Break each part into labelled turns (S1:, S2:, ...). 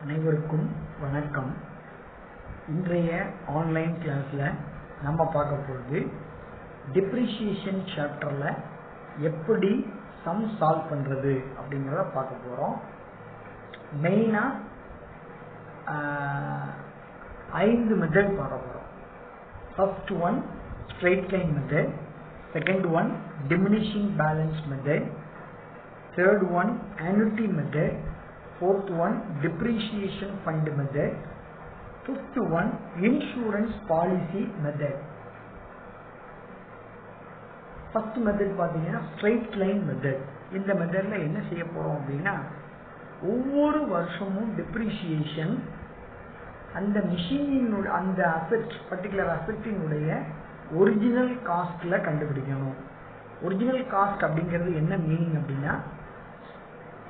S1: அனைவருக்கும் வணக்கம். இன்றைய ஆன்லைன் கிளாஸ்ல நம்ம பார்க்க போகிறது டிப்ரிசியேஷன் சாப்டர்ல எப்படி சம் சால்வ் பண்றது அப்படிங்கிறத பார்க்க போறோம். மெயினா 5 மெத்தட் பார்க்க போறோம். First one straight line method, second one diminishing balance method, third one annuity method, fourth one depreciation fund method, fifth one insurance policy method. first method பாத்தீங்கன்னா straight line method. இந்த மெத்தட்ல என்ன செய்ய போறோம் அப்படின்னா, ஒவ்வொரு வருஷமும் depreciation அந்த மிஷினின் அந்த அசெட் பர்டிகுலர் அசெட்டினுடைய ஒரிஜினல் காஸ்ட்ல கண்டுபிடிக்கணும். ஒரிஜினல் காஸ்ட் அப்படிங்கிறது என்ன மீனிங் அப்படின்னா,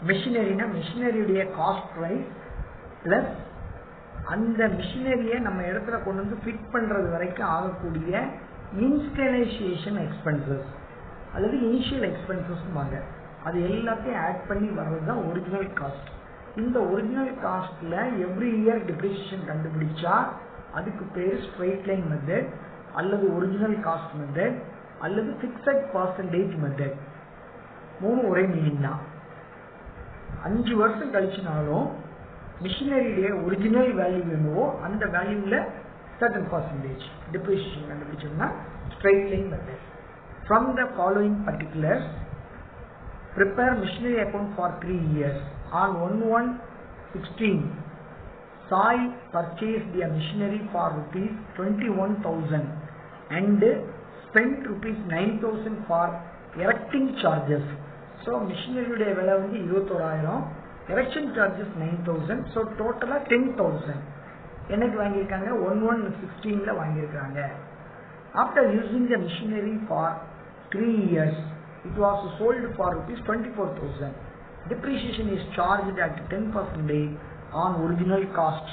S1: மிஷினரினா மிஷினரியுடைய காஸ்ட் பிரைஸ் பிளஸ் அந்த மிஷினரியை நம்ம இடத்துல கொண்டு வந்து ஃபிட் பண்றது வரைக்கும் ஆகக்கூடிய இன்ஸ்டலேஷன் எக்ஸ்பென்சஸ் அல்லது இனிஷியல் எக்ஸ்பென்சஸ் வாங்க, அது எல்லாத்தையும் ஆட் பண்ணி வர்றது தான் ஒரிஜினல் காஸ்ட். இந்த ஒரிஜினல் காஸ்ட்ல எவ்ரி இயர் டிப்ரிசியேஷன் கண்டுபிடிச்சா அதுக்கு பேர் ஸ்ட்ரெயிட் லைன் மெத்தட் அல்லது ஒரிஜினல் காஸ்ட் மெத்தட் அல்லது ஃபிக்ஸட் பர்சன்டேஜ் மெத்தட். மூணு ஒரே மீனிங் தான். 5 வருஷம் கழிச்சுனாலும் மிஷினரியுடைய ஒரிஜினல் வேல்யூ என்னவோ அந்த வேல்யூல certain percentage depreciation கண்டுபிடிச்சோம்னா straight line method. From the following particulars, prepare machinery account for 3 years. On 1/1/16, Sai purchased the machinery for rupees 21,000 and spent rupees 9,000 for erecting charges. So machinery உடைய விலை வந்து 21,000, erection charges 9,000, so டோட்டலா 10,000 எனக்கு வாங்கியிருக்காங்க. 1/1/16 வாங்கியிருக்காங்க. After using the machinery for 3 years, it was sold for rupees 24,000. Depreciation is charged at 10% on original cost.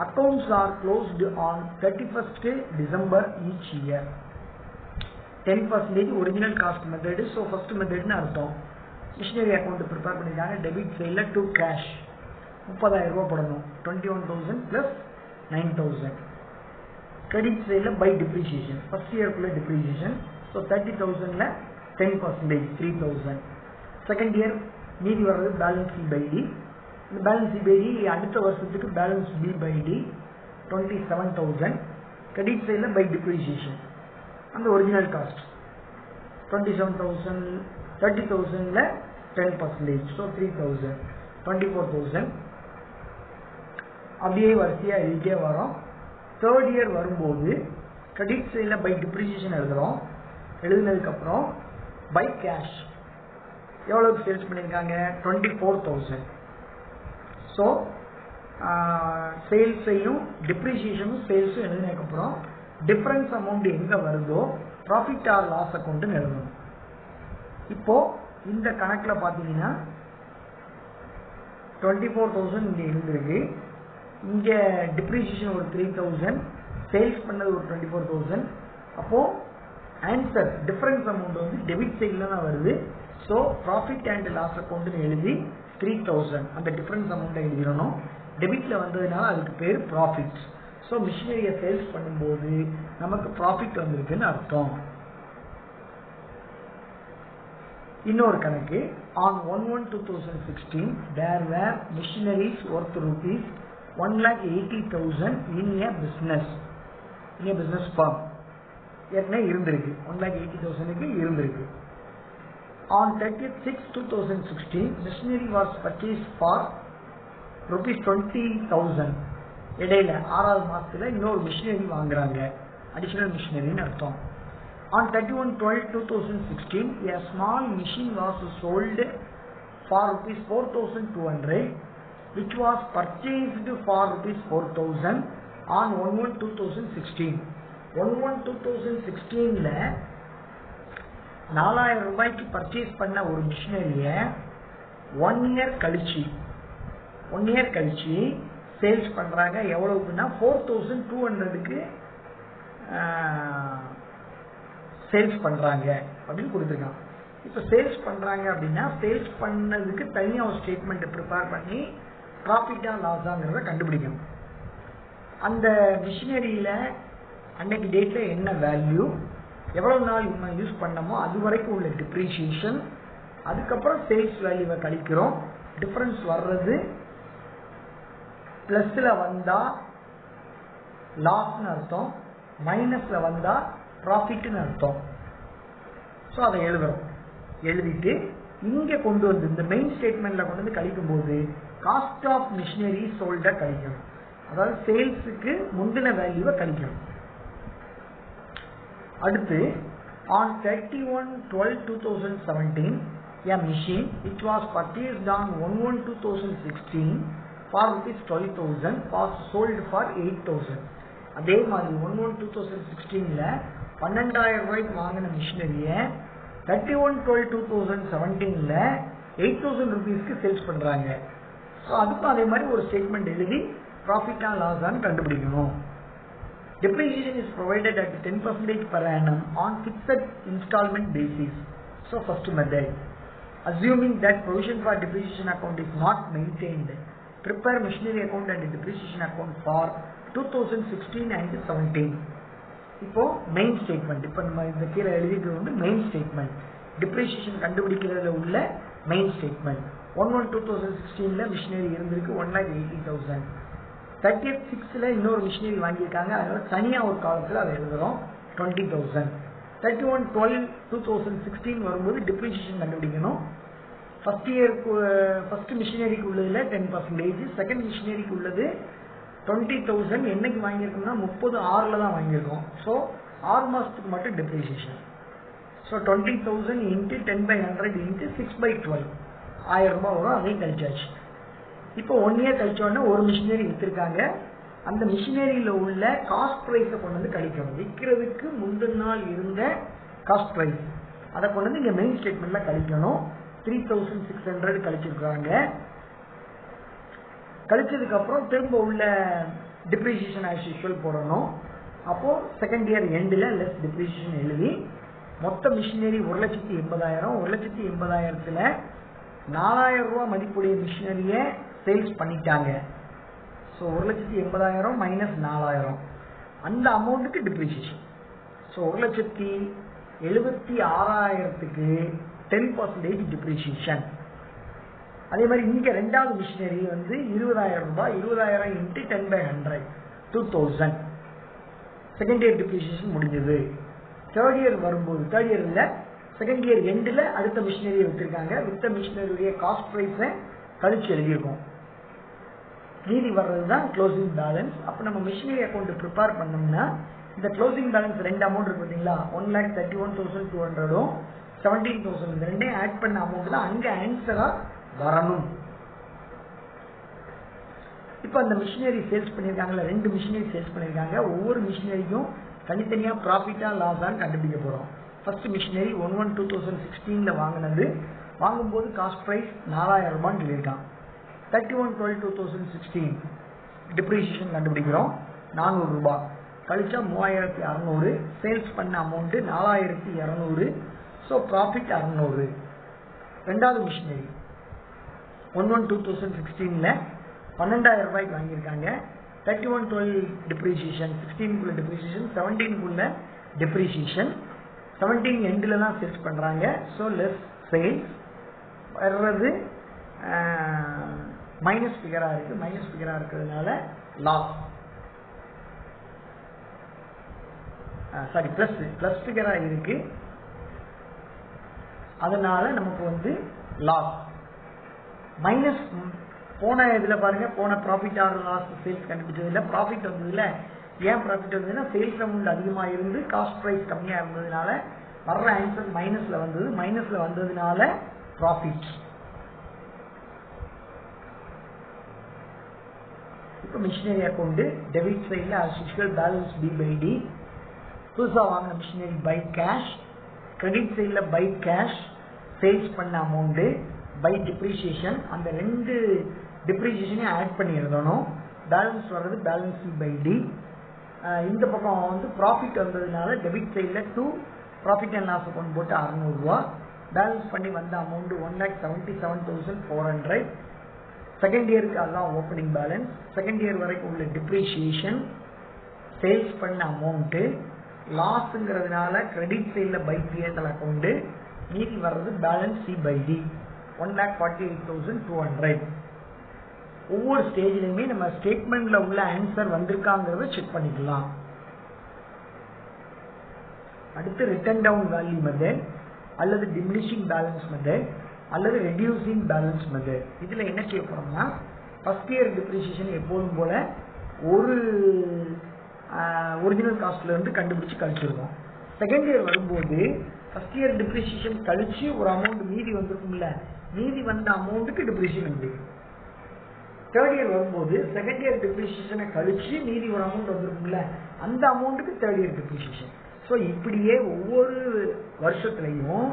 S1: Accounts are closed on 31st December each year. 10% original cost method. So first மெத்தட்னு அர்த்தம். Machinery account prepare பண்ணிருக்காங்க. Debit சைடில் to cash 30,000 ரூபாய் போடணும். 21,000 plus 9,000. Credit சைடில் by depreciation, first இயர்க்குள்ள depreciation. So 30,000ல 10% 3,000. Second year மீதி வர்றது பேலன்ஸ் சி பை டி. இந்த பேலன்ஸ் சி பை டி அடுத்த வருஷத்துக்கு balance B by d 27,000. Credit சைடில் பை டிப்ரிசியேஷன் அந்த ஒரிஜினல் காஸ்ட் 27,000, 30,000ல 10%, ஸோ 3,000, 24,000. அப்படியே வரிசையா எழுதிட்டே வரோம். தேர்ட் இயர் வரும்போது கிரெடிட் சைடில் பை டிப்ரிசியேஷன் எழுதுறோம். எழுதுனதுக்கு அப்புறம் பை கேஷ் எவ்வளவுக்கு சேல்ஸ் பண்ணியிருக்காங்க, 24,000. ஸோ சேல்ஸையும் டிப்ரிசியேஷனும் சேல்ஸும் எழுதினதுக்கப்புறம் டிஃபரன்ஸ் அமௌண்ட் எங்க வருதோ ப்ராஃபிட் ஆர் லாஸ் அக்கௌண்ட் எழுதணும். இப்போ இந்த கணக்குல பாத்தீங்கன்னா 24,000 இங்க இருந்திருக்கு. இங்க டிப்ரிசியேஷன் ஒரு 3,000, சேல்ஸ் பண்ணது ஒரு 24,000. அப்போ ஆன்சர் டிஃபரன்ஸ் அமௌண்ட் வந்து டெபிட் சைட்ல தான் வருது. So profit and loss account எழுதி 3,000 அந்த டிஃபரன்ஸ் அமௌண்ட் எழுதிடணும். டெபிட்ல வந்ததுனால அதுக்கு பேர் ப்ராஃபிட். ஸோ மிஷினரியை சேல்ஸ் பண்ணும்போது நமக்கு ப்ராஃபிட் வந்திருக்குன்னு அர்த்தம். இன்னொரு கணக்கு. On 1/1/2016, there were machineries worth rupees 1,80,000 in a business firm. ஏற்கனவே இருந்திருக்கு, 1,80,000க்கு இருந்திருக்கு. On 30/6/2016, machinery was purchased for rupees 20,000. இடையில 6வது மாசத்துல இன்னொரு மிஷினரி வாங்குறாங்க, அடிஷனல் மிஷினரின்னு அர்த்தம். On 31/12/2016, a small machine was sold for rupees 4,200, which was purchased for rupees 4,000 on 1/1/2016. 1/1/2016ல 4,000 ரூபாய்க்கு பர்ச்சேஸ் பண்ண ஒரு மிஷினரிய 1 இயர் கழிச்சு சேல்ஸ் பண்றாங்க. எவ்வளவுக்குன்னா 4,200க்கு சேல்ஸ் பண்றாங்க அப்படின்னு கொடுத்துருக்காங்க. இப்ப சேல்ஸ் பண்றாங்க அப்படின்னா சேல்ஸ் பண்ணதுக்கு தனியா ஒரு ஸ்டேட்மெண்ட் ப்ரிப்பேர் பண்ணி ப்ராஃபிட்டா லாஸாங்கிறத கண்டுபிடிக்கணும். அந்த மிஷினரியில் அன்னைக்கு டேட்டில் என்ன வேல்யூ, எவ்வளோ நாள் நம்ம யூஸ் பண்ணமோ அது வரைக்கும் உள்ள டிப்ரிஷியேஷன், அதுக்கப்புறம் சேல்ஸ் வேல்யூவை கழிக்கிறோம். டிஃப்ரென்ஸ் வர்றது ப்ளஸில் வந்தால் லாஸ்ன்னு அர்த்தம், மைனஸில் வந்தால் ப்ராஃபிட்னு அர்த்தம். ஸோ அதை எழுதுகிறோம். எழுதிட்டு இங்கே கொண்டு வந்து இந்த மெயின் ஸ்டேட்மெண்ட்டில் கொண்டு வந்து கழிக்கும் போது காஸ்ட் ஆஃப் மிஷினரி சோல்டை கழிக்கணும். அதாவது சேல்ஸுக்கு முந்தின வேல்யூவை கழிக்கணும். அடுத்து on 31/12/2017 a machine which was purchased on 1/1/2016 for ₹12,000 was sold for 8,000. அதே மாதிரி 1/1/2016ல 12,000 ரூபாய்க்கு வாங்கின மிஷினரியை 31/12/2017ல 8,000 rupeesக்கு சேல்ஸ் பண்றாங்க. ஸோ அதுக்கும் அதே மாதிரி ஒரு ஸ்டேட்மெண்ட் எழுதி ப்ராஃபிட் அண்ட் லாஸான்னு கண்டுபிடிக்கணும். Depreciation is provided at 10% per annum on fixed installment basis. So first method, assuming that provision for depreciation account is not maintained, prepare machinery account and depreciation account for 2016 and 17. இப்போ main statement, இப்போ நம்ம இந்த கீழே எழுதிட்டு வந்து main statement, depreciation கண்டுபிடிக்கிறதுல உள்ள main statement. 1/1/2016ல machinery இருந்திருக்கு 1,80,000. 30/6ல இன்னொரு மிஷினரி வாங்கியிருக்காங்க, அதனால தனியாக ஒரு காலத்தில் அதை எழுதுகிறோம் 20,000. 31/12/2016 வரும்போது டிப்ரிசியேஷன் கண்டுபிடிக்கணும். ஃபர்ஸ்ட் மிஷினரிக்கு உள்ளதில் 10%, செகண்ட் மிஷினரிக்கு உள்ளது 20,000. என்னைக்கு வாங்கியிருக்கோம்னா 30/6ல் தான் வாங்கியிருக்கோம். ஸோ 6 மாதத்துக்கு மட்டும் டிப்ரிசியேஷன். ஸோ 20,000 × 10/100 × 6/12 1000 ரூபாய் வரும். அதையும் கழிச்சாச்சு. இப்போ 1 இயர் கழிச்சோடனே ஒரு மிஷினரி விற்றுருக்காங்க, அந்த மிஷினரியில் உள்ள காஸ்ட் ப்ரைஸை கொண்டு வந்து கழிக்கணும். விற்கிறதுக்கு முந்தின நாள் இருந்த காஸ்ட் ப்ரைஸ் அதை கொண்டு வந்து இங்கே மெயின் ஸ்டேட்மெண்ட்டில் கழிக்கணும். 3,600 கழிச்சிருக்காங்க. கழிச்சதுக்கப்புறம் திரும்ப உள்ள டிப்ரிசியேஷன் ஆஸ் யூஷுவல் போடணும். அப்போது செகண்ட் இயர் எண்டில் லெஸ் டிப்ரிசியேஷன் எழுதி மொத்த மிஷினரி 1,80,000. 1,80,000ல் 4,000 ரூபா மதிப்புடைய மிஷினரியை சேல்ஸ் பண்ணிட்டாங்க. ஸோ 1,80,000 மைனஸ் 4,000 அந்த அமௌண்ட்டுக்கு டிப்ரிசியேஷன். So 1,76,000க்கு 10% depreciation. அதே மாதிரி இங்கே ரெண்டாவது மிஷினரி வந்து 20,000 ரூபாய், 20,000 × 10/100 2,000. செகண்ட் இயர் டிப்ரிசியேஷன் முடிஞ்சது. தேர்ட் இயர் வரும்போது, தேர்ட் இயர் இல்லை செகண்ட் இயர் எண்டில் அடுத்த மிஷினரியை விற்றுருக்காங்க. வித்த மிஷினரியுடைய காஸ்ட் ப்ரைஸை கழிச்சு எழுதியிருக்கோம். மீதி வர்றது தான் க்ளோசிங் பேலன்ஸ். அப்போ நம்ம மிஷினரி அக்கௌண்ட் ப்ரிப்பேர் பண்ணோம்னா இந்த க்ளோசிங் பேலன்ஸ் ரெண்டு அமௌண்ட் இருக்கு பார்த்தீங்களா, 1,31,200 17,000 இந்த ரெண்டையும் ஆட் பண்ண அமௌண்ட் தான் அங்கே ஆன்சராக வரணும். இப்போ அந்த மிஷினரி சேல்ஸ் பண்ணியிருக்காங்கல்ல, 2 மிஷினரி சேல்ஸ் பண்ணியிருக்காங்க. ஒவ்வொரு மிஷினரிக்கும் தனித்தனியாக ப்ராஃபிட்டாக லாஸான்னு கண்டுபிடிக்க போகிறோம். ஃபர்ஸ்ட் மிஷினரி 1/1/2016ல வாங்கினது, வாங்கும்போது காஸ்ட் ப்ரைஸ் 4,000 ரூபான்னு சொல்லியிருக்கான். 31/12/2016 டிப்ரிசியேஷன் கண்டுபிடிக்கிறோம் 400 ரூபாய் கழிச்சா 3,600. சேல்ஸ் பண்ண அமௌண்ட்டு 4,200. So profit 600. ரெண்டாவது மிஷினரி 1/1/2016ல 12,000 ரூபாய்க்கு வாங்கியிருக்காங்க. 31/12 டிப்ரிசியேஷன், 16க்குள்ள டிப்ரிசியேஷன், 17க்குள்ள டிப்ரிசியேஷன். 17 எண்டில் தான் சேல்ஸ் பண்ணுறாங்க. ஸோ லெஸ் சேல்ஸ் வர்றது மைனஸ் ஃபிகராக இருக்குது. மைனஸ் ஃபிகராக இருக்கிறதுனால லாஸ், சாரி ப்ளஸ் ஃபிகராக இருக்குது. அதனால நமக்கு வந்து லாஸ். மைனஸ் போன இதில் பாருங்கள், போன ப்ராஃபிட் ஆர் லாஸ் சேல்ஸ் கண்டுபிடிச்சதில்லை, ப்ராஃபிட் வந்ததில்ல. ஏன் ப்ராஃபிட் வந்ததுன்னா சேல்ஸ் அமௌண்ட் அதிகமாக இருந்து காஸ்ட் ப்ரைஸ் கம்மியாக இருந்ததுனால வர்ற ஆன்சர் மைனஸில் வந்தது. மைனஸில் வந்ததுனால ப்ராஃபிட். இப்போ மிஷினரி அக்கௌண்ட் டெபிட் சைடில் ஆஸ் யூஷுவல் பேலன்ஸ் B/D. புதுசாக வாங்கின மிஷினரி பை கேஷ். கிரெடிட் சைடில் பை கேஷ், சேல்ஸ் பண்ண அமௌண்ட்டு பை டிப்ரிசியேஷன். அந்த 2 டிப்ரிசியேஷனையும் ஆட் பண்ணி எழுதணும். பேலன்ஸ் வர்றது பேலன்ஸ் C/D. இந்த பக்கம் வந்து ப்ராஃபிட் வந்ததுனால டெபிட் சைடில் 2 ப்ராஃபிட் அண்ட் லாஸ் அக்கௌண்ட் போட்டு 600 ரூபா. பேலன்ஸ் பண்ணி வந்த அமௌண்ட்டு 1,77,400. செகண்ட் இயருக்கு அதுதான் ஓப்பனிங் பேலன்ஸ். செகண்ட் இயர் வரைக்கும் உள்ள டிப்ரிசியேஷன், சேல்ஸ் பண்ண அமௌண்ட்டு, லாஸ்ங்கிறதுனால கிரெடிட் சைடில் பை பிஎன்எல் அக்கௌண்ட்டு, மீதி வர்றது பேலன்ஸ் சி பை டி 1,48,200. ஒவ்வொரு ஸ்டேஜ்லையுமே நம்ம ஸ்டேட்மெண்ட்ல உள்ள ஆன்சர் வந்திருக்காங்கிறத செக் பண்ணிக்கலாம். அடுத்து ரிட்டன் டவுன் வேல்யூ மெத்தட் அல்லது டிமினிஷிங் பேலன்ஸ் மெத்தட் அல்லது ரெடியூசிங் பேலன்ஸ் மெத்தட். இதுல என்ன செய்ய போறோம்னா ஃபர்ஸ்ட் இயர் டிப்ரிசியேஷன் எப்போதும் போல ஒரு ஒரிஜினல் காஸ்ட்ல இருந்து கண்டுபிடிச்சு கழிச்சிருக்கோம். செகண்ட் இயர் வரும்போது ஃபர்ஸ்ட் இயர் டிப்ரிசியேஷன் கழிச்சு ஒரு அமௌண்ட் மீதி வந்திருக்கும்ல, மீதி வந்த அமௌண்ட்டுக்கு டிப்ரிசியேஷன் கிடைக்கும். தேர்ட் இயர் வரும்போது செகண்ட் இயர் டிப்ரிசியேஷனை கழிச்சு மீதி ஒரு அமௌண்ட் வந்திருக்கும்ல, அந்த அமௌண்ட்டுக்கு தேர்ட் இயர் டிப்ரிசியேஷன். ஸோ இப்படியே ஒவ்வொரு வருஷத்துலையும்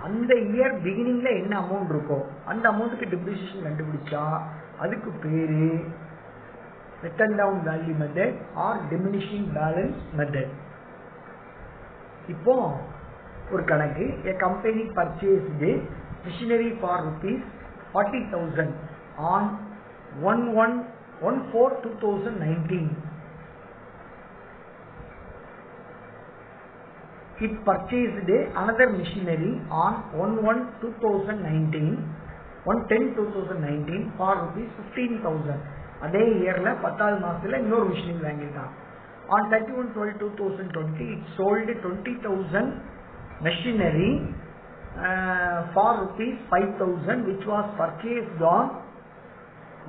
S1: அந்த இயர் பிகினிங்ல என்ன அமௌண்ட் இருக்கோ அந்த அமௌண்ட்டுக்கு டிப்ரிசியேஷன் கண்டுபிடிச்சா அதுக்கு பேரு written down value method or diminishing balance method. இப்போ ஒரு கணக்கு, a company purchased machinery for ₹40,000 on 1/1/4/2019. It purchased another machinery on 1/1/2019 1/10/2019 for ₹15,000. அதே இயர்ல 10வது மாசத்துல இன்னொரு machinery வாங்கியிருக்கான். On 31/12/2020 it sold 20,000 machinery for ₹5,000 which was purchased on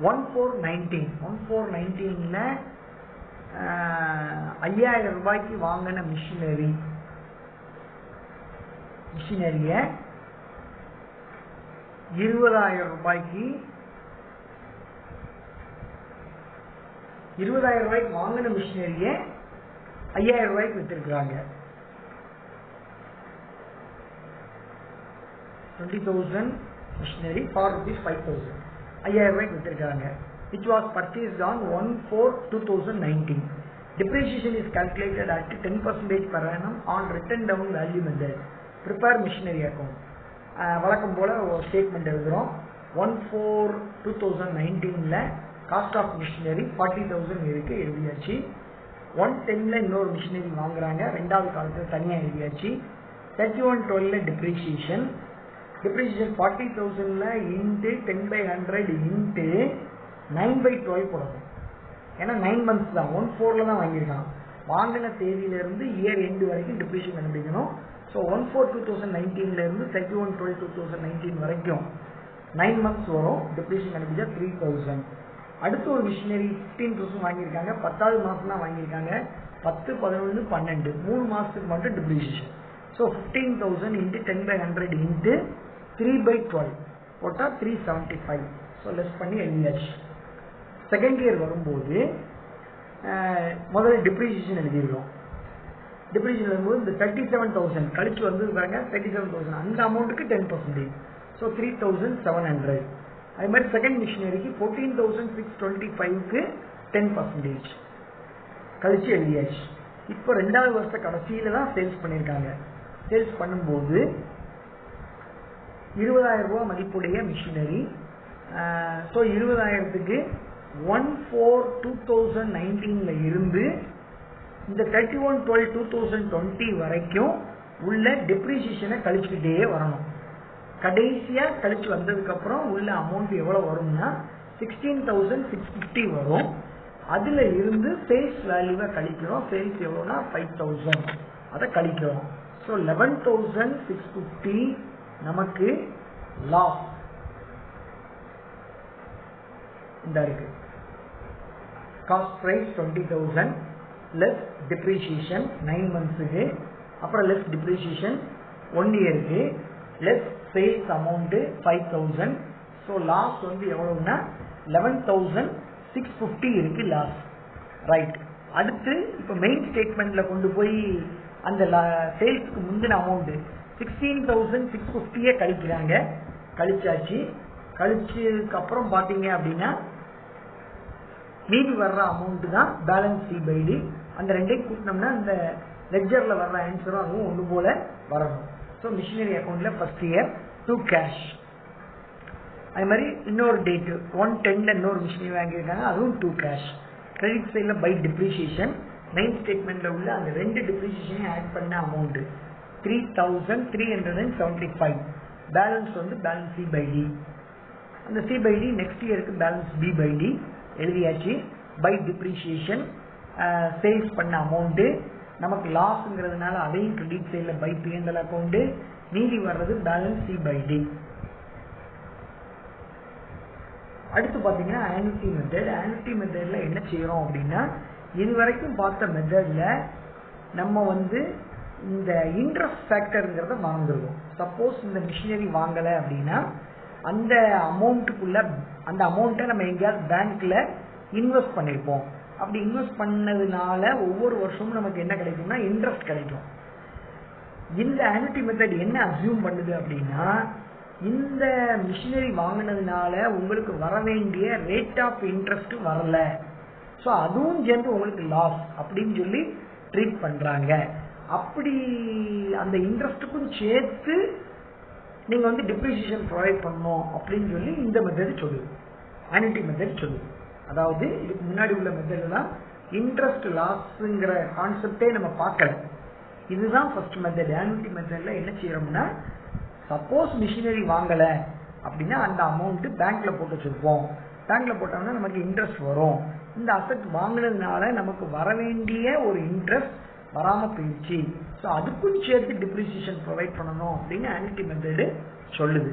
S1: 1/4/19. 1/4/19ல 5,000 ரூபாய்க்கு வாங்கின மிஷினரிய 20,000 ரூபாய்க்கு வாங்கின மிஷினரிய 5,000 ரூபாய்க்கு வித்திருக்கிறாங்க. 20,000 மிஷினரி ஃபார் ₹5,000 5,000 ரூபாய்க்கு வித்திருக்காங்க. which was purchased on 1/4/2019. Depreciation is calculated at 10% per annum on written down value method. Prepare machinery account. வழக்கம் போல ஒரு ஸ்டேட்மெண்ட் எழுதுறோம். 1/4/2019ல காஸ்ட் ஆஃப் மிஷினரி 40,000 இருக்கு, எழுதியாச்சு. 1/10ல இன்னொரு மிஷினரி வாங்குறாங்க, ரெண்டாவது காலத்துல தனியா எழுதியாச்சு. 31/12ல டிப்ரிசியேஷன் 40,000ல இன்ட்டு 10/100 இன்ட்டு 9/12 போடணும். ஏன்னா 9 months தான், 1/4ல தான் வாங்கியிருக்கான். வாங்கின தேதியில இருந்து இயர் எண்டு வரைக்கும் டிப்ரிசியேஷன் கண்டுபிடிக்கணும். ஸோ 1/4/2019ல இருந்து 31/12/2019 வரைக்கும் 9 months வரும். டிப்ரிசியேஷன் கண்டுபிடிச்சா 3,000. அடுத்து ஒரு மிஷினரி 15,000 வாங்கியிருக்காங்க, 10வது மாசம் தான் வாங்கியிருக்காங்க. 10, 11, 12 3 மாசத்துக்கு மட்டும் டிப்ரிசியேஷன். ஸோ 15,000 இன்ட்டு 10/100 இன்ட்டு 3/12 போட்டால் 375. ஸோ லெஸ் பண்ணி எழுதியாச்சு. செகண்ட் இயர் வரும்போது முதல்ல டிப்ரிசியேஷன் எழுதிருக்கோம். டிப்ரிசியேஷன் வரும்போது இந்த 37,000 கழிச்சு வந்து பாருங்க 37,000 அந்த அமௌண்ட்டுக்கு 10%. ஸோ 3,700. அதே மாதிரி செகண்ட் மிஷினரிக்கு 14,625க்கு 10% கழிச்சு எழுதியாச்சு. இப்போ ரெண்டாவது வருஷ கடைசியில தான் சேல்ஸ் பண்ணியிருக்காங்க. சேல்ஸ் பண்ணும்போது 20,000 ரூபாய் மதிப்புடைய மிஷினரி. ஸோ 20,000க்கு 1/4/2019ல இருந்து இந்த 31/12/2020 வரைக்கும் உள்ள டிப்ரிசியேஷனை கழிச்சுக்கிட்டே வரணும். கடைசியா கழிச்சு வந்ததுக்கு அப்புறம் உள்ள அமௌண்ட் எவ்வளவு வரும்னா 16,650 வரும். அதுல இருந்து சேல்ஸ் வேல்யூவை கழிக்கிறோம். சேல்ஸ் எவ்வளவுனா 5,000, அதை கழிக்கிறோம். ஸோ 11,650 நமக்கு லாஸ் இந்த இருக்கு. காஸ்ட் பிரைஸ் 20,000 லெஸ் டிப்ரிசியேஷன் 9 monthsக்கு, அப்புறம் லெஸ் டிப்ரிசியேஷன் 1 yearக்கு, less sales amount 5,000. So loss வந்து எவ்வளவுனா 11,650 இருக்கு லாஸ். ரைட். அடுத்து இப்போ மெயின் ஸ்டேட்மெண்ட்ல கொண்டு போய் அந்த சேல்ஸ்க்கு முந்தின அமௌண்ட் 16,650 கழிக்கிறாங்க. கழிச்சாச்சு. கழிச்சதுக்கு அப்புறம் பாத்தீங்க அப்படின்னா மீதி வர்ற அமௌண்ட் தான் பேலன்ஸ் சி பை டி. அந்த ரெண்டையும் கூட்டினோம்னா அந்த லெட்ஜர்ல வர்ற ஆன்சரும் அதுவும் ஒன்று போல வரணும். ஸோ மிஷினரி அக்கௌண்ட்ல ஃபர்ஸ்ட் இயர் டு கேஷ். அது மாதிரி இன்னொரு டேட்டு 1/10 இன்னொரு மிஷினரி வாங்கியிருக்காங்க, அதுவும் 2 கேஷ். கிரெடிட் சைடில் பை டிப்ரிசியேஷன் மெயின் ஸ்டேட்மெண்ட்டில் உள்ள அந்த 2 டிப்ரிசியேஷனையும் ஆட் பண்ண அமௌண்ட்டு 3,375. Balance balance C/D. அந்த C/D நெக்ஸ்ட் இயருக்கு பேலன்ஸ் B/D எழுதியாச்சு. பை டிப்ரிசியேஷன் சேல்ஸ் பண்ண அமௌண்ட்டு நமக்கு லாஸ்ங்கிறதுனால அதையும் கிரெடிட் சைடில் பை P&L அக்கௌண்ட்டு, மீதி வர்றது பேலன்ஸ் C/D. அடுத்து பார்த்தீங்கன்னா ஆனுட்டி மெத்தட். ஆனுட்டி மெத்தடில் என்ன செய்கிறோம் அப்படின்னா, இது வரைக்கும் பார்த்த மெத்தடில் நம்ம இந்த இன்ட்ரெஸ்ட் ஃபேக்டருங்கிறத மறந்துடுவோம். சப்போஸ் இந்த மிஷினரி வாங்கலை அப்படின்னா அந்த அமௌண்ட்டுக்குள்ள அந்த அமௌண்ட்டை நம்ம எங்கேயாவது பேங்க்ல இன்வெஸ்ட் பண்ணியிருப்போம். அப்படி இன்வெஸ்ட் பண்ணதுனால ஒவ்வொரு வருஷமும் நமக்கு என்ன கிடைக்கும்னா இன்ட்ரெஸ்ட் கிடைக்கும். இந்த ஆனுட்டி மெத்தட் என்ன அஸ்யூம் பண்ணுது அப்படின்னா, இந்த மிஷினரி வாங்கினதுனால உங்களுக்கு வர வேண்டிய ரேட் ஆஃப் இன்ட்ரெஸ்ட் வரல, ஸோ அதுவும் சேர்ந்து உங்களுக்கு லாஸ் அப்படின்னு சொல்லி ட்ரீட் பண்றாங்க. அப்படி அந்த இன்ட்ரெஸ்ட்டுக்கும் சேர்த்து நீங்க டிப்ரிசியேஷன் ப்ரொவைட் பண்ணணும் அப்படின்னு சொல்லி இந்த மெத்தட் சொல்லுது, ஆனுட்டி மெத்தட் சொல்லுது. அதாவது இதுக்கு முன்னாடி உள்ள மெத்தட்லாம் இன்ட்ரெஸ்ட் லாஸ்ங்கிற கான்செப்டே நம்ம பார்க்கல. இதுதான் ஃபர்ஸ்ட் மெத்தட். ஆனுட்டி மெத்தட்ல என்ன செய்யறோம்னா, சப்போஸ் மிஷினரி வாங்கல அப்படின்னா அந்த அமௌண்ட் பேங்க்ல போட்டு வச்சிருப்போம். பேங்க்ல போட்டோம்னா நமக்கு இன்ட்ரெஸ்ட் வரும். இந்த அசெட் வாங்கினதுனால நமக்கு வர வேண்டிய ஒரு இன்ட்ரெஸ்ட் வராம போயிடுச்சு, ஸோ அதுக்கும் சேர்த்து டிப்ரிசியேஷன் ப்ரொவைட் பண்ணணும் அப்படின்னு ஆனுட்டி மெத்தடு சொல்லுது.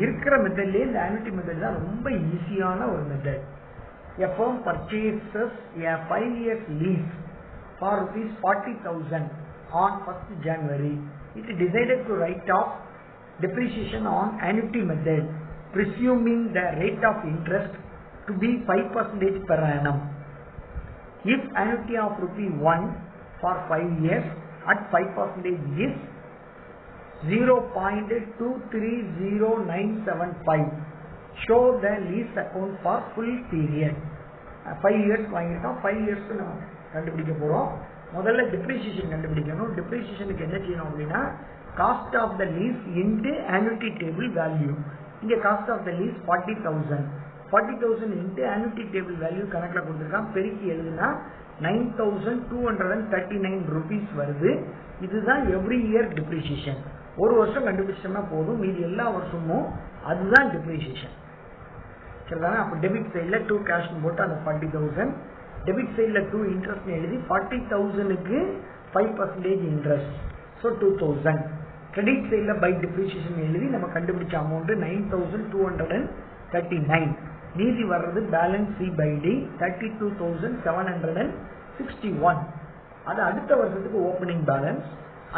S1: இருக்கிற மெத்தட்லேயே இந்த ஆனுட்டி மெத்தட் தான் ரொம்ப ஈஸியான ஒரு method. A firm purchases a 5 years lease for ₹40,000 on 1st January. It decided to write off depreciation on annuity method, presuming the rate of interest to be 5% per annum. If annuity of ₹1 for 5 years at 5% is 0.230975, show the lease account for full period. 5 years வாங்கியிருக்கோம், 5 இயர்ஸ்க்கு நம்ம கண்டுபிடிக்க போகிறோம். முதல்ல depreciation கண்டுபிடிக்கணும். டிப்ரிசியேஷனுக்கு என்ன செய்யணும் அப்படின்னா, cost of the lease into annuity table value. இங்கே cost of the lease 40,000 into annuity table value கணக்கில் கொடுத்துருக்கான். பெருக்கி எழுதுனா 9,239 rupees வருது. இதுதான் எவ்ரி இயர் டிப்ரிசியேஷன். ஒரு வருஷம் கண்டுபிடிச்சோம்னா போதும், மீதி எல்லா வருஷமும் அதுதான் டிப்ரிசியேஷன். சரிதானே? அப்போ டெபிட் சைடில் 2 கேஷ்னு போட்டு அந்த 40,000, டெபிட் சைடில் 2 இன்ட்ரெஸ்ட் எழுதி 40,000க்கு 5% இன்ட்ரெஸ்ட், ஸோ 2,000. கிரெடிட் சைடில் பை டிப்ரிசியேஷன் எழுதி நம்ம கண்டுபிடிச்ச அமௌண்ட் 9,239. மீதி வர்றது பேலன்ஸ் C/D 32,761. அது அடுத்த வருஷத்துக்கு ஓப்பனிங் பேலன்ஸ்.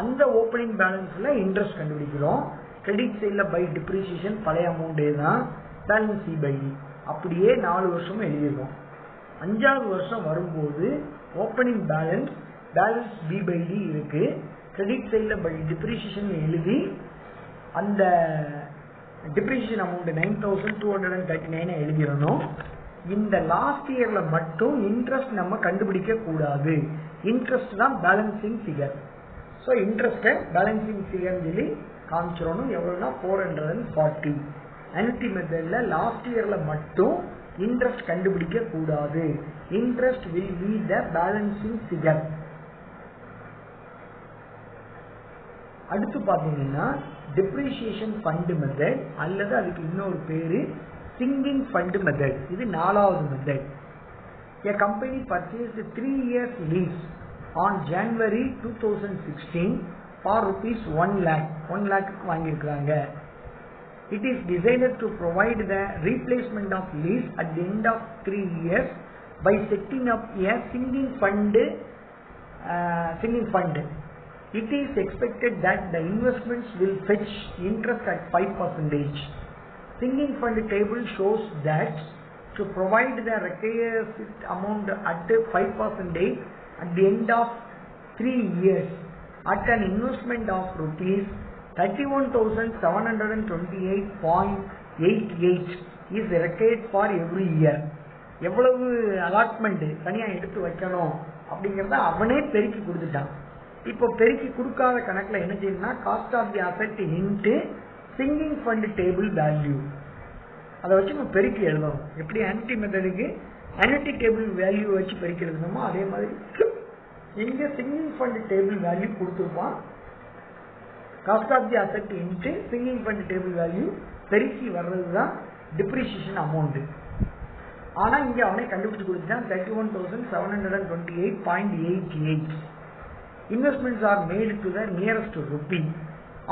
S1: அந்த ஓப்பனிங் பேலன்ஸ்ல இன்ட்ரெஸ்ட் கண்டுபிடிக்கிறோம். கிரெடிட் சைடில் பை டிப்ரிசியேஷன் பழைய அமௌண்டே தான், பேலன்ஸ் C/D. அப்படியே 4 வருஷமும் எழுதிடுவோம். 5வது வருஷம் வரும்போது ஓப்பனிங் பேலன்ஸ் B/D இருக்கு. கிரெடிட் சைடில் பை டிப்ரிசியேஷன் எழுதி அந்த டிப்ரிசியேஷன் அமௌண்ட் 9,239 எழுதிடணும். இந்த லாஸ்ட் இயர்ல மட்டும் இன்ட்ரெஸ்ட் நம்ம கண்டுபிடிக்க கூடாது. இன்ட்ரெஸ்ட் தான் பேலன்சிங் ஃபிகர். ஸோ இன்ட்ரெஸ்ட்டை பேலன்சிங் ஃபிகர் சொல்லி காமிச்சிடணும். எவ்வளோனா 440. ஆனுட்டி மெத்தட்ல லாஸ்ட் இயர்ல மட்டும் இன்ட்ரெஸ்ட் கண்டுபிடிக்க கூடாது. Interest will be the balancing figure. அடுத்து பார்த்தீங்கன்னா டிப்ரிசியேஷன் ஃபண்ட் மெத்தட், அல்லது அதுக்கு இன்னொரு பேரு சிங்கிங் ஃபண்ட் மெத்தட். இது 4வது method. A company purchased 3 years lease on January 2016 for ₹1 lakh. 1 lakh வாங்கியிருக்கிறாங்க. It is decided to provide the replacement of lease at the end of 3 years by setting up a sinking fund. It is expected that the investments will fetch interest at 5%. Sinking fund table shows that to provide the requisite amount at 5% at the end of 3 years at an investment of ₹31,728.88 is required for every year. எவ்வளவு allotment தனியா எடுத்து வைக்கணும் அப்படிங்கிறத அவனே பெருக்கி கொடுத்துட்டான். இப்போ பெருக்கி கொடுக்காத கணக்கில் என்ன செய்யணும்னா, cost of the asset into sinking fund table value. அதை வச்சு நம்ம பெருக்கி எழுதணும். எப்படி ஆன்டி மெத்தடுக்கு அனலிட்டிக் டேபிள் வேல்யூ வச்சு பெருக்கி எழுதணுமோ அதே மாதிரி இங்கே சிங்கிங் ஃபண்ட் டேபிள் வேல்யூ கொடுத்துருப்பான். Cost of the asset into sinking fund table value பெருக்கி வர்றது தான் டிப்ரிசியேஷன் அமௌண்ட். ஆனால் இங்கே அவனே கண்டுபிடிச்சு கொடுத்துட்டான் 31,728.88. Investments are made to the nearest rupee.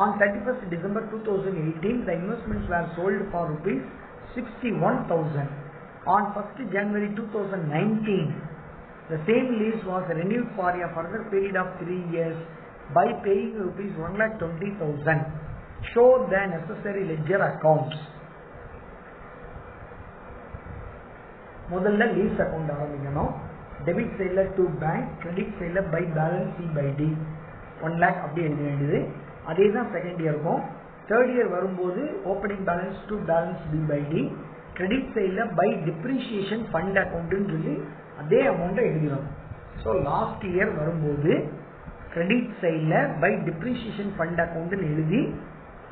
S1: On 31st December 2018, the investments were sold for rupees 61,000. On 1st January 2019, the same lease was renewed for a further period of 3 years by paying rupees 1,20,000. Show the necessary ledger accounts. முதல்ல lease account ஆரம்பிக்கணும். Debit சைடில் to bank, credit சைடில் by balance C by D 1 lakh அப்படி எழுத வேண்டியது. அதே தான் second இயருக்கும். தேர்ட் இயர் வரும்போது opening balance to balance B by D, credit சைடில் பை டிப்ரிசியேஷன் ஃபண்ட் அக்கௌண்ட்டுன்னு சொல்லி அதே அமௌண்ட்டை எழுதிடணும். ஸோ லாஸ்ட் இயர் வரும்போது கிரெடிட் சைடில் பை டிப்ரிசியேஷன் ஃபண்ட் அக்கௌண்ட்டுன்னு எழுதி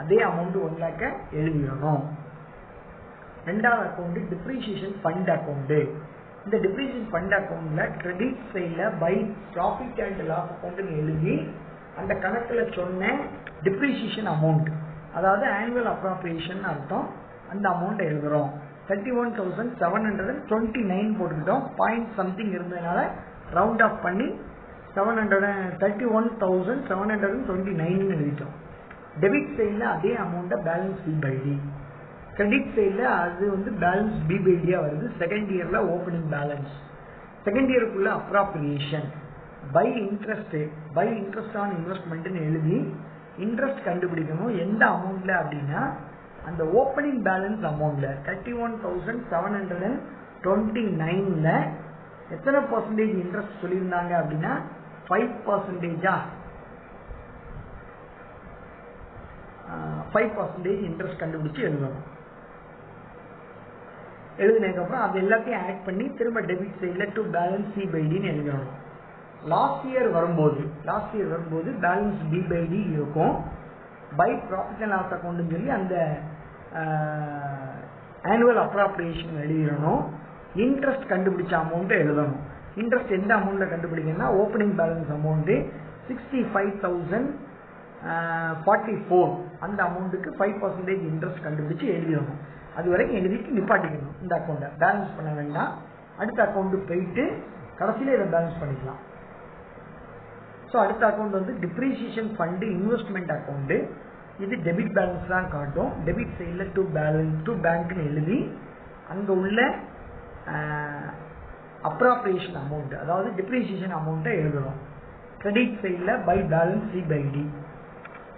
S1: அதே அமௌண்ட் 1 lakh எழுதிடணும். ரெண்டாவது அக்கௌண்ட் டிப்ரிசியேஷன் ஃபண்ட் அக்கௌண்ட். இந்த டிப்ரிசியேஷன் ஃபண்ட் அக்கௌண்ட்ல கிரெடிட் சைடில் பை ப்ராஃபிட் அண்ட் லாஸ் அக்கௌண்ட்னு எழுதி அந்த கணக்கில் சொன்ன டிப்ரிசியேஷன் அமௌண்ட், அதாவது ஆனுவல் அப்ராப்ரியேஷன் அர்த்தம், அந்த அமௌண்ட் எழுதுறோம். 31,729 போட்டுக்கிட்டோம். பாயிண்ட் சம்திங் இருந்ததுனால ரவுண்ட் ஆஃப் பண்ணி 31,729 எழுதிட்டோம். டெபிட் சைடில் அதே அமௌண்ட்டை balance B by D, credit சைடில் அது பேலன்ஸ் பி பை டியா வருது. செகண்ட் இயர்ல ஓப்பனிங் பேலன்ஸ், செகண்ட் இயருக்குள்ள அப்ராப்ரியேஷன் பை இன்ட்ரெஸ்ட் ஆன் இன்வெஸ்ட்மெண்ட்னு எழுதி இன்ட்ரெஸ்ட் கண்டுபிடிக்கணும். எந்த அமௌண்ட்ல அப்படின்னா அந்த ஓப்பனிங் பேலன்ஸ் அமௌண்ட்ல 31,729ல எத்தனை பர்சன்டேஜ் இன்ட்ரெஸ்ட் சொல்லியிருந்தாங்க அப்படின்னா 5%. 5% இன்ட்ரெஸ்ட் கண்டுபிடிச்சு எழுதணும். எழுதினதுக்கப்புறம் அது எல்லாத்தையும் ஆட் பண்ணி திரும்ப டெபிட் சைடில் டு பேலன்ஸ் சி பை டின்னு எழுதணும். லாஸ்ட் இயர் வரும்போது பேலன்ஸ் பி பை டி இருக்கும். பை ப்ராஃபிட் அண்ட் லாஸ் அக்கௌண்ட்னு சொல்லி அந்த ஆனுவல் அப்ராப்ரியேஷன் எழுதிடணும். இன்ட்ரெஸ்ட் கண்டுபிடிச்ச அமௌண்ட்டை எழுதணும். இன்ட்ரெஸ்ட் எந்த அமௌண்ட்டில் கண்டுபிடிக்கணும்னா ஓப்பனிங் பேலன்ஸ் அமௌண்ட்டு 65,044 அந்த அமௌண்ட்டுக்கு 5% இன்ட்ரெஸ்ட் கண்டுபிடிச்சு எழுதிடணும். அது வரைக்கும் எழுதிட்டு நிப்பாட்டிக்கணும். இந்த அக்கௌண்ட்டை பேலன்ஸ் பண்ண வேண்டாம். அடுத்த அக்கௌண்ட்டு போயிட்டு கடைசியில் இதை பேலன்ஸ் பண்ணிக்கலாம். ஸோ அடுத்த account depreciation fund investment account. இது டெபிட் பேலன்ஸ் தான் காட்டும். டெபிட் சைடில் டு பேங்க்னு எழுதி அங்கே உள்ள அப்ராப்ரியேஷன் அமௌண்ட், அதாவது டிப்ரிசியேஷன் அமௌண்ட்டை எழுதுறோம். கிரெடிட் சைடில் by balance C by D,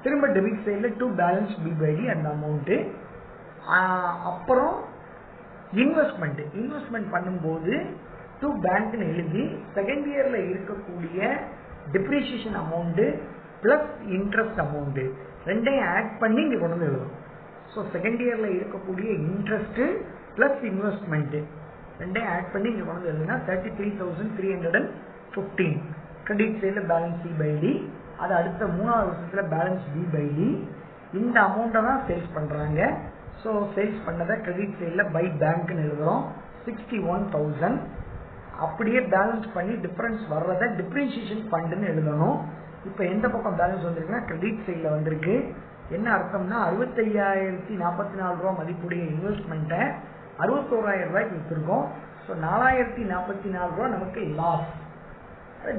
S1: திரும்ப டெபிட் சைடில் to balance B by D அந்த அமௌண்ட்டு. அப்புறம் இன்வெஸ்ட்மெண்ட் பண்ணும்போது டு பேங்க்னு எழுதி செகண்ட் இயர்ல இருக்கக்கூடிய depreciation amount plus interest amount ரெண்டையும் ஆட் பண்ணி இங்கே கொண்டு வந்து எழுதணும். ஸோ செகண்ட் இயர்ல இருக்கக்கூடிய இன்ட்ரெஸ்ட் பிளஸ் இன்வெஸ்ட்மெண்ட் ரெண்டையும் ஆட் பண்ணி இங்கே கொண்டு வந்து எழுதுனா 33,315. கிரெடிட் சைடில் பேலன்ஸ் சி பை டி, அது அடுத்த 3வது வருஷத்தில் பேலன்ஸ் பி பை டி. இந்த அமௌண்ட்டை தான் சேல்ஸ் பண்ணுறாங்க. ஸோ சேல்ஸ் பண்ணதை கிரெடிட் சைடில் பை பேங்க்னு எழுதுகிறோம் 61,000. அப்படியே பேலன்ஸ் பண்ணி டிஃபரன்ஸ் வர்றதை டிப்ரிசியேஷன் ஃபண்டுன்னு எழுதணும். இப்போ எந்த பக்கம் பேலன்ஸ் வந்திருக்குன்னா கிரெடிட் சைடில் வந்திருக்கு. என்ன அர்த்தம்னா 65,044 ரூபா மதிப்புடைய இன்வெஸ்ட்மெண்ட்டை 61,000 ரூபாய்க்கு விற்றுருக்கோம். ஸோ 4,044 ரூபா நமக்கு லாஸ்.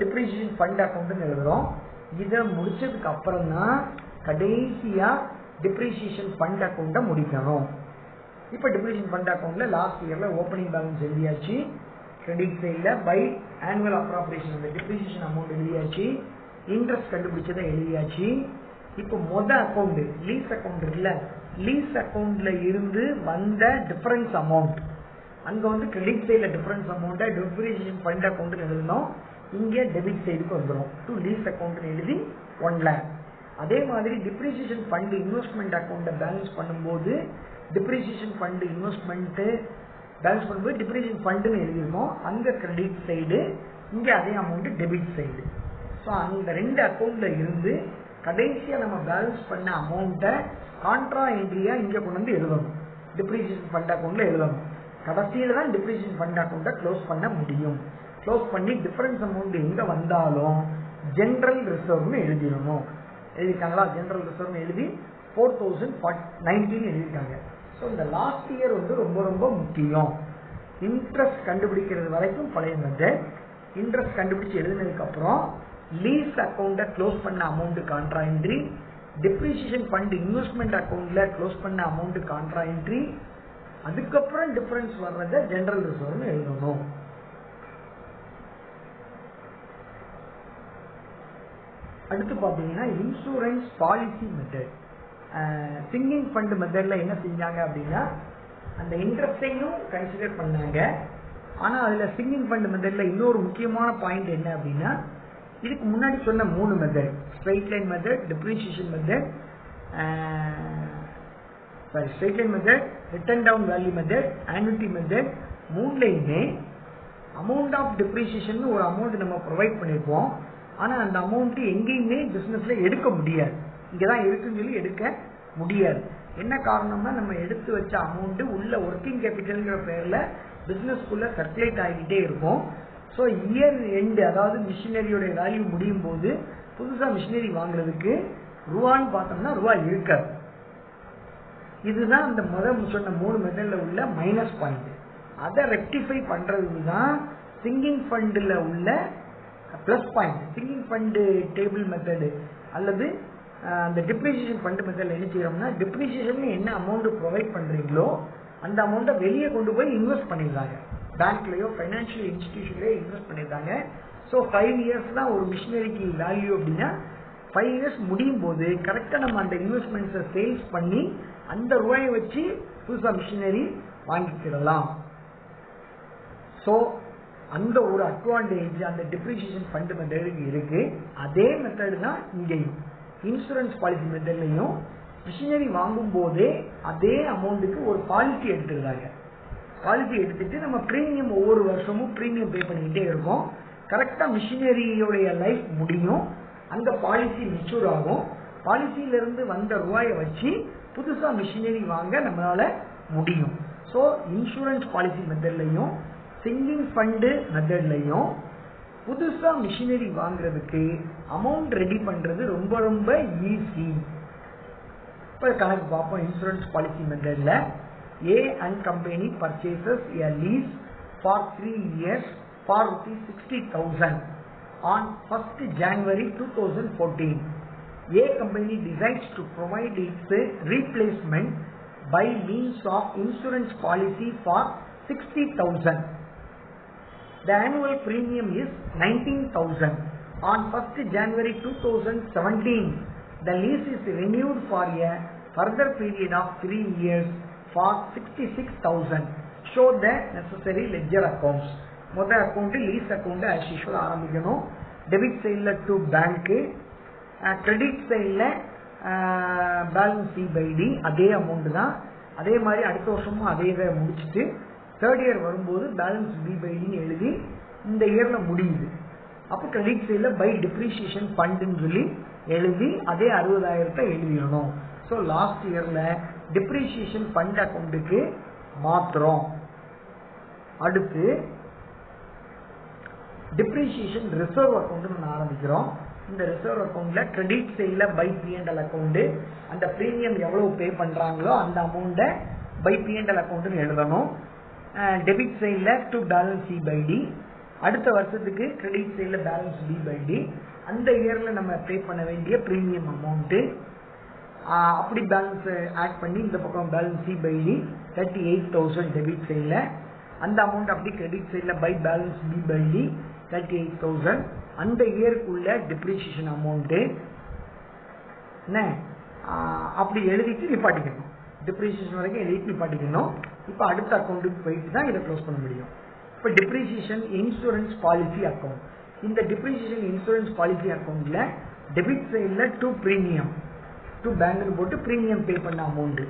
S1: டிப்ரிசியேஷன் ஃபண்ட் அக்கௌண்ட்டுன்னு எழுதுகிறோம். இதை முடிச்சதுக்கு அப்புறம் தான் கடைசியாக டிப்ரிசியேஷன் ஃபண்ட் அக்கௌண்ட்டை முடிக்கணும். இப்போ டிப்ரிசியேஷன் ஃபண்ட் அக்கௌண்ட்டில் லாஸ்ட் இயரில் ஓப்பனிங் பேலன்ஸ் எழுதியாச்சு. கிரெடிட் சைடில் பை ஆனுவல் அப்ராப்ரியேஷன் அந்த டிப்ரிசியேஷன் அமௌண்ட் எழுதியாச்சு. இன்ட்ரெஸ்ட் கண்டுபிடிச்சதை எழுதியாச்சு. இப்போ அக்கௌண்ட் லீஸ் அக்கௌண்ட் இருக்குல்ல, லீஸ் அக்கௌண்ட்ல இருந்து வந்த டிஃபரன்ஸ் அமௌண்ட் அங்கே கிரெடிட் சைடில் டிஃபரன்ஸ் அமௌண்ட்டை டிப்ரிசியேஷன் ஃபண்ட் அக்கௌண்ட்டுன்னு எழுதணும். இங்கே டெபிட் சைடுக்கு வந்துடும். டு லீஸ் அக்கௌண்ட்னு எழுதி 1 lakh. அதே மாதிரி டிப்ரிசியேஷன் ஃபண்ட் இன்வெஸ்ட்மெண்ட் அக்கௌண்ட்டை பேலன்ஸ் பண்ணும்போது டிப்ரிசியேஷன் ஃபண்ட் இன்வெஸ்ட்மெண்ட்டு பேலன்ஸ் பண்ணும்போது டிப்ரிசியேஷன் ஃபண்டுன்னு எழுதிருக்கோம். அங்கே கிரெடிட் சைடு, இங்கே அதே அமௌண்ட்டு டெபிட் சைடு. ஸோ அந்த 2 அக்கௌண்ட்ல இருந்து கடைசியாக நம்ம பேலன்ஸ் பண்ண அமௌண்ட்டை கான்ட்ரா என்ட்ரியாக இங்கே கொண்டு வந்து எழுதணும். டிப்ரிசியேஷன் ஃபண்ட் அக்கௌண்ட்டில் எழுதணும். கடைசியில் தான் டிப்ரிசியேஷன் ஃபண்ட் அக்கௌண்ட்டை க்ளோஸ் பண்ண முடியும். க்ளோஸ் பண்ணி டிஃபரன்ஸ் அமௌண்ட் எங்கே வந்தாலும் ஜென்ரல் ரிசர்வ்னு எழுதிடணும். எழுதியிருக்காங்களா? ஜென்ரல் ரிசர்வ்னு எழுதி 4019 எழுதியிருக்காங்க. ஸோ இந்த லாஸ்ட் இயர் வந்து ரொம்ப ரொம்ப முக்கியம். இன்ட்ரெஸ்ட் கண்டுபிடிக்கிறது வரைக்கும் பழைய மெத்தட். இன்ட்ரெஸ்ட் கண்டுபிடிச்சு எழுதினதுக்கப்புறம் லீஸ் அக்கௌண்ட்டை க்ளோஸ் பண்ண amount contra entry, depreciation fund investment அக்கௌண்ட்டில் க்ளோஸ் பண்ண அமௌண்ட் கான்ட்ரா என்ட்ரி, அதுக்கப்புறம் டிஃபரன்ஸ் வர்றதை ஜென்ரல் ரிசர்வ்னு எழுதணும். அடுத்து பார்த்தீங்கன்னா insurance policy method. Singing fund மெத்தடில் என்ன செஞ்சாங்க அப்படின்னா அந்த இன்ட்ரெஸ்டையும் கன்சிடர் பண்ணாங்க. ஆனால் அதில் சிங்கிங் ஃபண்ட் மெத்தடில் இன்னொரு முக்கியமான பாயிண்ட் என்ன அப்படின்னா இதுக்கு முன்னாடி சொன்ன 3 method, straight line method, depreciation method, straight line method, written down value method, annuity method, 3லையுமே அமௌண்ட் ஆஃப் டிப்ரிசியேஷன் ஒரு அமௌண்ட் நம்ம ப்ரொவைட் பண்ணியிருப்போம். ஆனால் அந்த அமௌண்ட்டு எங்கேயுமே பிஸ்னஸில் எடுக்க முடியாது. இங்கே தான் இருக்குன்னு சொல்லி எடுக்க முடியாது. என்ன காரணம்னா நம்ம எடுத்து வச்ச அமௌண்ட்டு உள்ள ஒர்க்கிங் கேபிட்டல்ங்கிற பேரில் பிஸ்னஸ்க்குள்ளே சர்க்குலேட் ஆகிக்கிட்டே இருக்கும். ஸோ இயர் எண்டு, அதாவது மிஷினரியோடைய வேல்யூ முடியும் போது புதுசாக மிஷினரி வாங்குறதுக்கு ரூபான்னு பார்த்தோம்னா ரூபா இருக்காது. இதுதான் அந்த சொன்ன 3 மெத்தடில் உள்ள மைனஸ் பாயிண்ட். அதை ரெக்டிஃபை பண்ணுறதுக்கு தான் சிங்கிங் ஃபண்டில் உள்ள plus point. Singing fund table method அல்லது அந்த டிப்ரிசியேஷன் ஃபண்ட் மெத்தடில் என்ன செய்யறோம்னா டிப்ரிசியேஷன் என்ன அமௌண்ட் ப்ரொவைட் பண்ணுறீங்களோ அந்த அமௌண்ட்டை வெளியே கொண்டு போய் இன்வெஸ்ட் பண்ணிடுறாங்க. பேங்க்லேயோ ஃபைனான்ஷியல் இன்ஸ்டிடியூஷன்லேயோ இன்வெஸ்ட் பண்ணிடுறாங்க. ஸோ 5 இயர்ஸ் தான் ஒரு மிஷினரிக்கு வேல்யூ அப்படின்னா 5 இயர்ஸ் முடியும் போது கரெக்டாக நம்ம அந்த இன்வெஸ்ட்மெண்ட்ஸை சேல்ஸ் பண்ணி அந்த ரூபாயை வச்சு புதுசாக மிஷினரி வாங்கிக்கிடலாம். ஸோ அந்த ஒரு அட்வான்டேஜ் அந்த டிப்ரிசியேஷன் ஃபண்ட் மெத்தடுக்கு இருக்கு. அதே மெத்தடு தான் இங்கேயும் இன்சூரன்ஸ் பாலிசி மெத்தட்லையும் மிஷினரி வாங்கும் போதே அதே அமௌண்ட்டுக்கு ஒரு பாலிசி எடுத்துக்கிறாங்க. பாலிசி எடுத்துட்டு நம்ம ப்ரீமியம் ஒவ்வொரு வருஷமும் ப்ரீமியம் பே பண்ணிக்கிட்டே இருக்கோம். கரெக்டாக மிஷினரியோடைய லைஃப் முடியும், அந்த பாலிசி மெச்சூர் ஆகும். பாலிசியிலிருந்து வந்த ரூபாயை வச்சு புதுசாக மிஷினரி வாங்க நம்மளால முடியும். ஸோ இன்சூரன்ஸ் பாலிசி மெத்தட்லையும் சிங்கிங் ஃபண்டு மெத்தட்லையும் புதுசாக மிஷினரி வாங்குறதுக்கு அமௌண்ட் ரெடி பண்ணுறது ரொம்ப ரொம்ப ஈஸி. இப்போ கணக்கு பார்ப்போம். இன்சூரன்ஸ் பாலிசி மெத்தடில் A and company purchases a lease for 3 years for ₹60,000 on 1st January 2014. A company decides to provide its replacement by means of insurance policy for ₹60,000. The annual premium is ₹19,000. On 1st January 2017, the lease is renewed for a further period of 3 years for ₹66,000. Show the necessary ledger accounts. முதல் account lease account as usual ஆரம்பிக்கணும். Debit சைடில் to பேங்க்கு, credit சைடில் balance C/D அதே amount தான். அதே மாதிரி அடுத்த வருஷமும் அதே இதை முடிச்சுட்டு 3rd இயர் வரும்போது பேலன்ஸ் B/Dன்னு எழுதி இந்த இயரில் முடியுது. அப்போ கிரெடிட் சைடில் பை டிப்ரிசியேஷன் ஃபண்டுன்னு சொல்லி எழுதி அதே 60,000 எழுதிடணும். ஸோ லாஸ்ட் இயரில் டிப்ரிசியேஷன் ஃபண்ட் அக்கௌண்ட்டுக்கு மாத்திரம். அடுத்து டிப்ரிசியேஷன் ரிசர்வ் அக்கௌண்ட் நம்ம ஆரம்பிக்கிறோம். இந்த ரிசர்வ் அக்கௌண்ட்ல கிரெடிட் சைடில் பை P&L அக்கௌண்ட், அந்த பிரீமியம் எவ்வளவு பே பண்றாங்களோ அந்த அமௌண்ட்டை பை P&L அக்கௌண்ட்னு எழுதணும். டெபிட் சைடில் டு பேலன்ஸ் C/D, அடுத்த வருஷத்துக்கு கிரெடிட் சைடில் பேலன்ஸ் B/D, அந்த இயரில் நம்ம பே பண்ண வேண்டிய பிரீமியம் அமௌண்ட்டு. அப்படி பேலன்ஸ் ஆட் பண்ணி இந்த பக்கம் பேலன்ஸ் C/D 38,000 டெபிட் சைடில், அந்த அமௌண்ட் அப்படி கிரெடிட் சைடில் பை பேலன்ஸ் B/D 38,000. அந்த இயருக்குள்ள டிப்ரிசியேஷன் அமௌண்ட்டு என்ன அப்படி எழுதிட்டு நிப்பாட்டிக்கணும். டிப்ரிசியேஷன் வரைக்கும் எழுதிட்டு நிப்பாட்டிக்கணும். இப்போ அடுத்த அக்கௌண்ட்டுக்கு போயிட்டு தான் இதை க்ளோஸ் பண்ண முடியும். இப்போ டிப்ரிசியேஷன் இன்சூரன்ஸ் பாலிசி அக்கௌண்ட். இந்த டிப்ரிசியேஷன் இன்சூரன்ஸ் பாலிசி அக்கௌண்ட்டில் டெபிட் சைடில் டு ப்ரீமியம் டு பேங்க்னு போட்டு ப்ரீமியம் பே பண்ண அமௌண்ட்டு,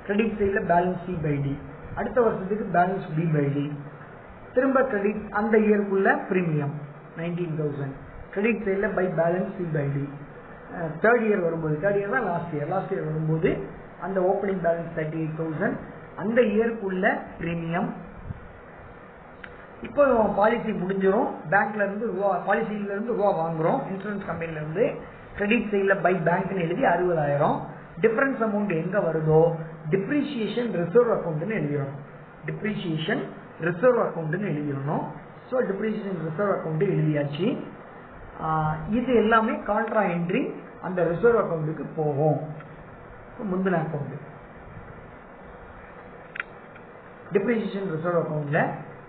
S1: கிரெடிட் சைடில் பேலன்ஸ் C/D, அடுத்த வருஷத்துக்கு பேலன்ஸ் B/D, திரும்ப கிரெடிட் அந்த இயருக்குள்ள ப்ரீமியம் 19,000, கிரெடிட் சைடில் by balance C/D. 3rd year வரும்போது, 3rd இயர் தான் லாஸ்ட் இயர் வரும்போது அந்த ஓப்பனிங் பேலன்ஸ் 38,000, அந்த இயருக்குள்ள பிரீமியம். இப்போ பாலிசி முடிஞ்சிடும், பேங்க்ல இருந்து ரூபா, பாலிசியில இருந்து ரூபா வாங்குறோம், இன்சூரன்ஸ் கம்பெனில இருந்து. கிரெடிட் சைட்ல பை பேங்க்னு எழுதி 60,000. டிஃபரன்ஸ் அமௌண்ட் எங்க வருதோ டிப்ரிசியேஷன் ரிசர்வ் அக்கௌண்ட்னு எழுதிடணும். டிப்ரிசியேஷன் ரிசர்வ் அக்கௌண்ட்னு எழுதிடணும். ஸோ டிப்ரிசியேஷன் ரிசர்வ் அக்கௌண்ட் எழுதியாச்சு. இது எல்லாமே கான்ட்ரா என்ட்ரி அந்த ரிசர்வ் அக்கௌண்ட்டுக்கு போகும். முந்தின அக்கௌண்ட் டிப்ரிசியேஷன் ரிசர்வ் அக்கௌண்ட்ல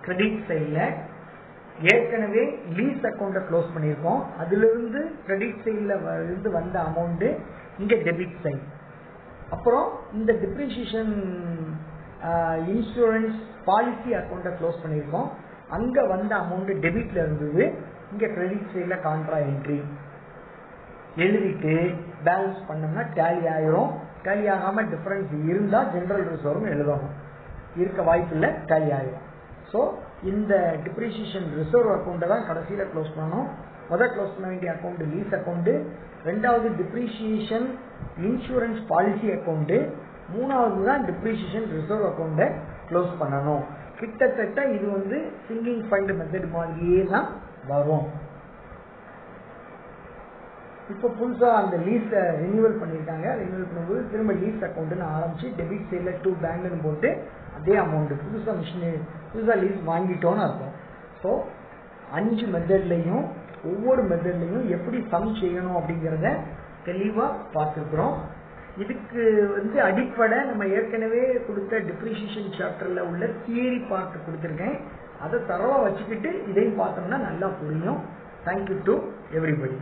S1: கிரெடிட் சைட்ல ஏற்கனவே லீஸ் அக்கௌண்ட்டை க்ளோஸ் பண்ணியிருக்கோம். அதிலிருந்து கிரெடிட் சைட்ல இருந்து வந்த அமௌண்ட் இங்க டெபிட் சைட். அப்புறம் இந்த டிப்ரிசியேஷன் இன்சூரன்ஸ் பாலிசி அக்கௌண்ட்டை க்ளோஸ் பண்ணியிருக்கோம். அங்க வந்த அமௌண்ட் டெபிட்ல இருந்தது, இங்க கிரெடிட் சைட்ல கான்ட்ரா என்ட்ரி எழுதிட்டு பேலன்ஸ் பண்ணோம்னா டேலி ஆயிரும். டேலி ஆகாம டிஃபரன்ஸ் இருந்தா ஜெனரல் ரிசர்வ் எழுதணும், இருக்க வாய்ப்பு இல்லை, டேலி ஆயிரும். ஸோ இந்த டிப்ரிசியேஷன் ரிசர்வ் அக்கௌண்ட்டை தான் கடைசியில க்ளோஸ் பண்ணணும். முதல் க்ளோஸ் பண்ண வேண்டிய அக்கௌண்ட் லீஸ் அக்கௌண்ட், ரெண்டாவது டிப்ரிசியேஷன் இன்சூரன்ஸ் பாலிசி அக்கௌண்ட், மூணாவது தான் டிப்ரிசியேஷன் ரிசர்வ் அக்கௌண்ட்டை க்ளோஸ் பண்ணணும். கிட்டத்தட்ட இது சிங்கிங் ஃபண்ட் மெத்தட் மாதிரியே தான் வரும். இப்போ புதுசா அந்த லீஸ் ரினியூவல் பண்ணியிருக்காங்க. ரினியூவல் பண்ணும்போது திரும்ப லீஸ் அக்கௌண்ட்னு ஆரம்பிச்சு டெபிட் சைட்ல டு பேங்க்னு போட்டு அதே அமௌண்ட் புதுசா மிஷின் புதுசா லீஸ் வாங்கிட்டோம்னு இருக்கும். ஸோ 5 மெத்தட்லையும் ஒவ்வொரு மெத்தட்லையும் எப்படி சம் செய்யணும் அப்படிங்கிறத தெளிவா பார்த்துருக்குறோம். இதுக்கு அடிப்படை நம்ம ஏற்கனவே கொடுத்த டிப்ரிசியேஷன் சாப்டர்ல உள்ள தியரி பார்ட் கொடுத்துருக்கேன். அதை தரவா வச்சுக்கிட்டு இதையும் பார்த்தோம்னா நல்லா புரியும். Thank you to everybody.